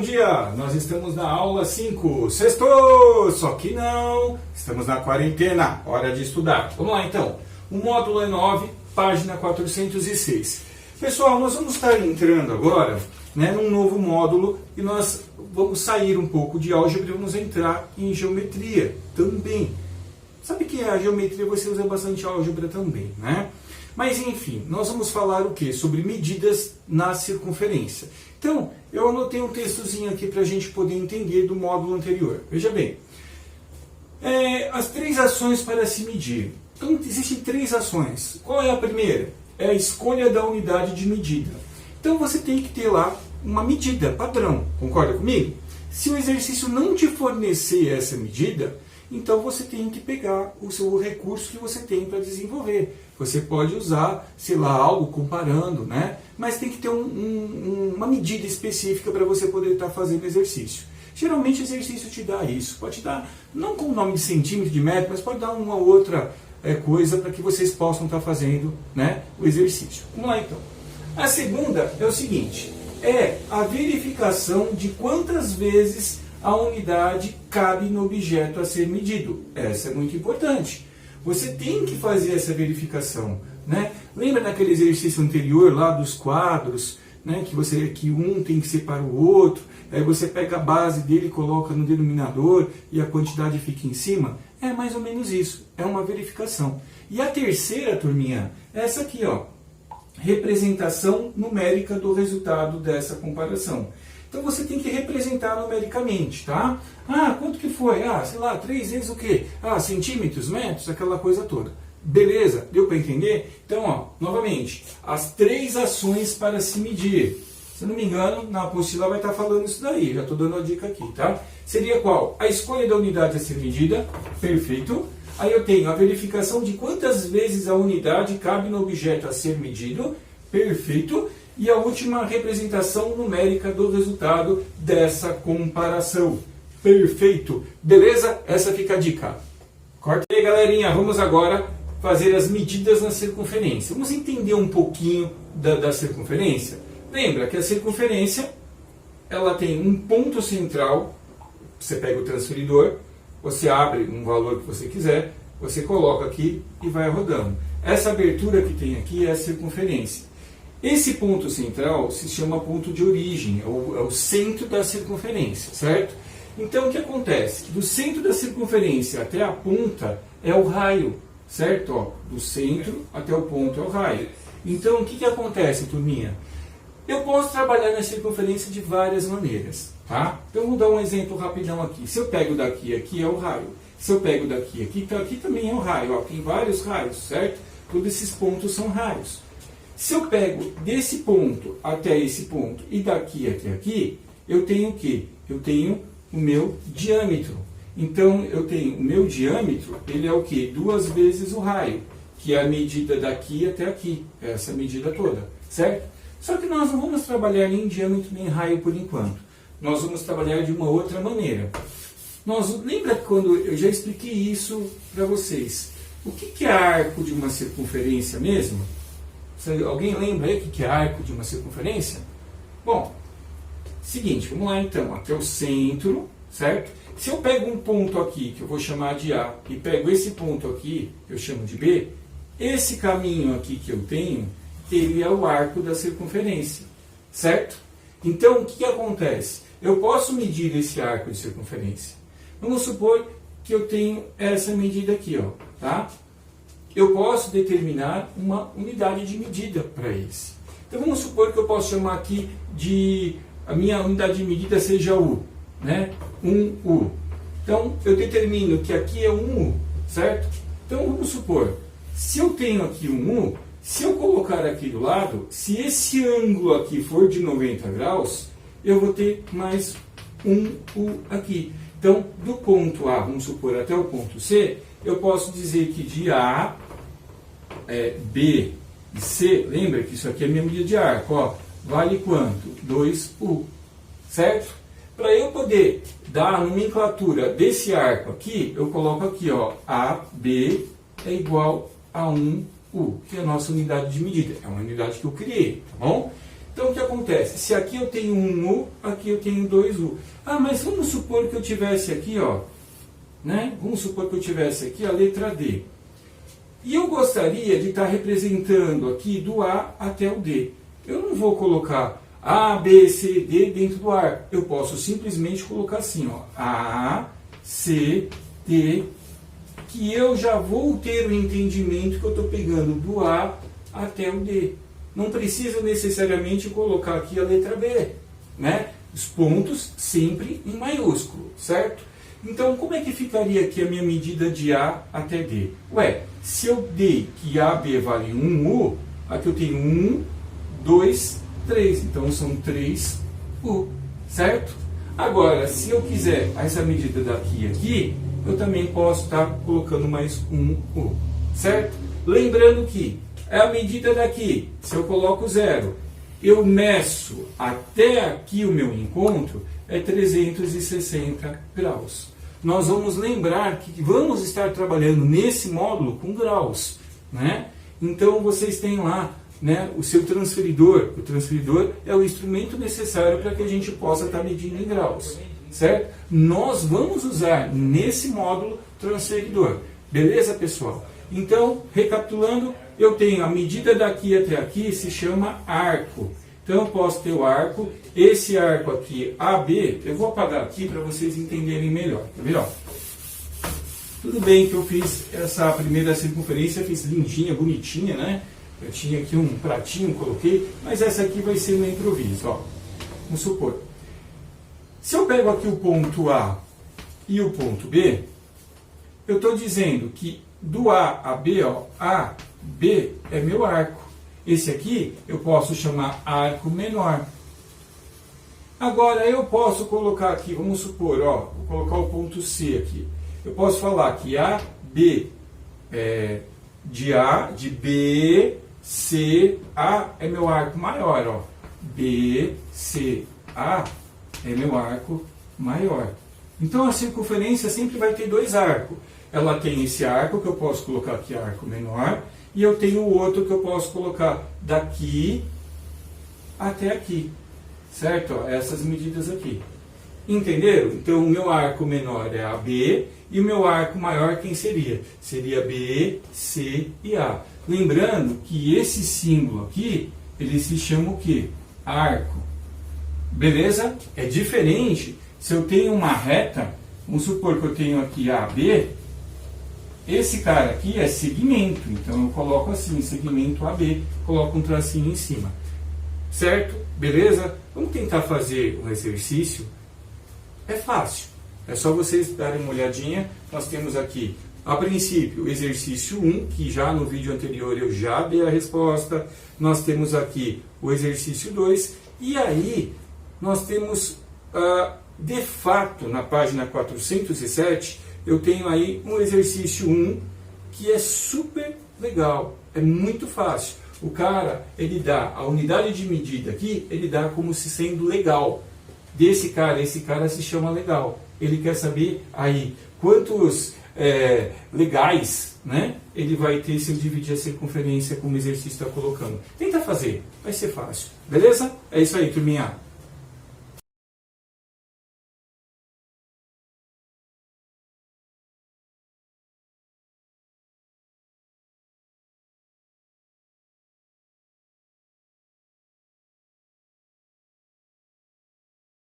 dia! Nós estamos na aula 5. Sextou! Só que não! Estamos na quarentena. Hora de estudar. Vamos lá então. O módulo é 9, página 406. Pessoal, nós vamos estar entrando agora, num novo módulo e nós vamos sair um pouco de álgebra e vamos entrar em geometria também. Sabe que a geometria você usa bastante álgebra também, né? Mas enfim, nós vamos falar o que? Sobre medidas na circunferência. Então, eu anotei um textozinho aqui para a gente poder entender do módulo anterior. Veja bem, as três ações para se medir. Então, existem três ações. Qual é a primeira? É a escolha da unidade de medida. Então, você tem que ter lá uma medida padrão. Concorda comigo? Se o exercício não te fornecer essa medida, então você tem que pegar o seu recurso que você tem para desenvolver. Você pode usar, sei lá, algo comparando, né? Mas tem que ter uma medida específica para você poder estar fazendo exercício. Geralmente o exercício te dá isso. Pode dar, não com o nome de centímetro, de metro, mas pode dar uma outra coisa para que vocês possam estar fazendo, né, o exercício. Vamos lá então. A segunda é o seguinte, é a verificação de quantas vezes a unidade cabe no objeto a ser medido. Essa é muito importante. Você tem que fazer essa verificação, né? Lembra daquele exercício anterior lá dos quadros, né? Que um tem que ser para o outro, aí você pega a base dele e coloca no denominador e a quantidade fica em cima? É mais ou menos isso, é uma verificação. E a terceira, turminha, é essa aqui, ó, representação numérica do resultado dessa comparação. Então você tem que representar numericamente, tá? Ah, quanto que foi? Ah, sei lá, 3 vezes o quê? Ah, centímetros, metros, aquela coisa toda. Beleza? Deu para entender? Então, ó, novamente, as três ações para se medir. Se eu não me engano, na apostila vai estar falando isso daí. Já estou dando a dica aqui, tá? Seria qual? A escolha da unidade a ser medida. Perfeito. Aí eu tenho a verificação de quantas vezes a unidade cabe no objeto a ser medido. Perfeito. E a última representação numérica do resultado dessa comparação. Perfeito. Beleza? Essa fica a dica. Corta aí, galerinha. Vamos agora fazer as medidas na circunferência. Vamos entender um pouquinho da circunferência? Lembra que a circunferência ela tem um ponto central. Você pega o transferidor, você abre um valor que você quiser, você coloca aqui e vai rodando. Essa abertura que tem aqui é a circunferência. Esse ponto central se chama ponto de origem, é o centro da circunferência, certo? Então o que acontece? Do centro da circunferência até a ponta é o raio, certo? Ó, do centro até o ponto é o raio. Então o que acontece, turminha? Eu posso trabalhar na circunferência de várias maneiras, tá? Então vou dar um exemplo rapidão aqui. Se eu pego daqui, aqui é o raio. Se eu pego daqui, aqui, então aqui também é o raio. Ó, tem vários raios, certo? Todos esses pontos são raios. Se eu pego desse ponto até esse ponto e daqui até aqui, eu tenho o quê? Eu tenho o meu diâmetro. Então, eu tenho o meu diâmetro, ele é o quê? 2 vezes o raio, que é a medida daqui até aqui, essa medida toda, certo? Só que nós não vamos trabalhar nem diâmetro nem raio por enquanto. Nós vamos trabalhar de uma outra maneira. Lembra quando eu já expliquei isso para vocês? O que é arco de uma circunferência mesmo? Alguém lembra aí o que é arco de uma circunferência? Bom, seguinte, vamos lá então. Aqui é o centro, certo? Se eu pego um ponto aqui, que eu vou chamar de A, e pego esse ponto aqui, que eu chamo de B, esse caminho aqui que eu tenho, ele é o arco da circunferência, certo? Então, o que acontece? Eu posso medir esse arco de circunferência. Vamos supor que eu tenho essa medida aqui, ó, tá? Eu posso determinar uma unidade de medida para esse. Então vamos supor que eu posso chamar aqui a minha unidade de medida seja U, né? 1U. Então eu determino que aqui é 1U, certo? Então vamos supor, se eu tenho aqui 1U, se eu colocar aqui do lado, se esse ângulo aqui for de 90 graus, eu vou ter mais 1U aqui. Então do ponto A, vamos supor, até o ponto C, eu posso dizer que de A, B e C, lembra que isso aqui é a minha medida de arco, ó, vale quanto? 2U, certo? Para eu poder dar a nomenclatura desse arco aqui, eu coloco aqui, ó, AB é igual a 1U, que é a nossa unidade de medida. É uma unidade que eu criei, tá bom? Então o que acontece? Se aqui eu tenho um U, aqui eu tenho 2U. Ah, mas vamos supor que eu tivesse aqui, ó, né? Vamos supor que eu tivesse aqui a letra D. E eu gostaria de estar representando aqui do A até o D. Eu não vou colocar A, B, C, D dentro do arco. Eu posso simplesmente colocar assim, ó, A, C, D, que eu já vou ter o entendimento que eu estou pegando do A até o D. Não preciso necessariamente colocar aqui a letra B, né? Os pontos sempre em maiúsculo, certo? Então, como é que ficaria aqui a minha medida de A até D? Ué, se eu dei que AB vale 1U, aqui eu tenho 1, 2, 3. Então, são 3U, certo? Agora, se eu quiser essa medida daqui e aqui, eu também posso estar colocando mais 1U, certo? Lembrando que a medida daqui, se eu coloco 0, eu meço até aqui o meu encontro, é 360 graus. Nós vamos lembrar que vamos estar trabalhando nesse módulo com graus, né? Então vocês têm lá, né, o seu transferidor. O transferidor é o instrumento necessário para que a gente possa estar medindo em graus, certo? Nós vamos usar nesse módulo transferidor. Beleza, pessoal? Então, recapitulando, eu tenho a medida daqui até aqui, se chama arco. Então, eu posso ter o arco, esse arco aqui, AB, eu vou apagar aqui para vocês entenderem melhor. Tá vendo? Tudo bem que eu fiz essa primeira circunferência, fiz lindinha, bonitinha, né? Eu tinha aqui um pratinho, coloquei, mas essa aqui vai ser no improviso, ó. Vamos supor. Se eu pego aqui o ponto A e o ponto B, eu estou dizendo que do A a B, ó, A, B é meu arco. Esse aqui eu posso chamar arco menor. Agora eu posso colocar aqui, vamos supor, ó, vou colocar o ponto C aqui. Eu posso falar que A, B, de B, C, A é meu arco maior, ó. B, C, A é meu arco maior. Então a circunferência sempre vai ter dois arcos. Ela tem esse arco que eu posso colocar aqui, arco menor, e eu tenho o outro que eu posso colocar daqui até aqui, certo? Ó, essas medidas aqui. Entenderam? Então o meu arco menor é AB e o meu arco maior quem seria? Seria B, C e A. Lembrando que esse símbolo aqui, ele se chama o quê? Arco. Beleza? É diferente se eu tenho uma reta, vamos supor que eu tenho aqui AB, esse cara aqui é segmento, então eu coloco assim, segmento AB, coloco um tracinho em cima. Certo? Beleza? Vamos tentar fazer um exercício. É fácil. É só vocês darem uma olhadinha. Nós temos aqui, a princípio, o exercício 1, que já no vídeo anterior eu já dei a resposta. Nós temos aqui o exercício 2. E aí, nós temos, de fato, na página 407, eu tenho aí um exercício 1 que é super legal, é muito fácil. O cara, ele dá a unidade de medida aqui, ele dá como se sendo legal. Desse cara, esse cara se chama legal. Ele quer saber aí quantos legais, né, ele vai ter se eu dividir a circunferência como o exercício está colocando. Tenta fazer, vai ser fácil. Beleza? É isso aí, turminha.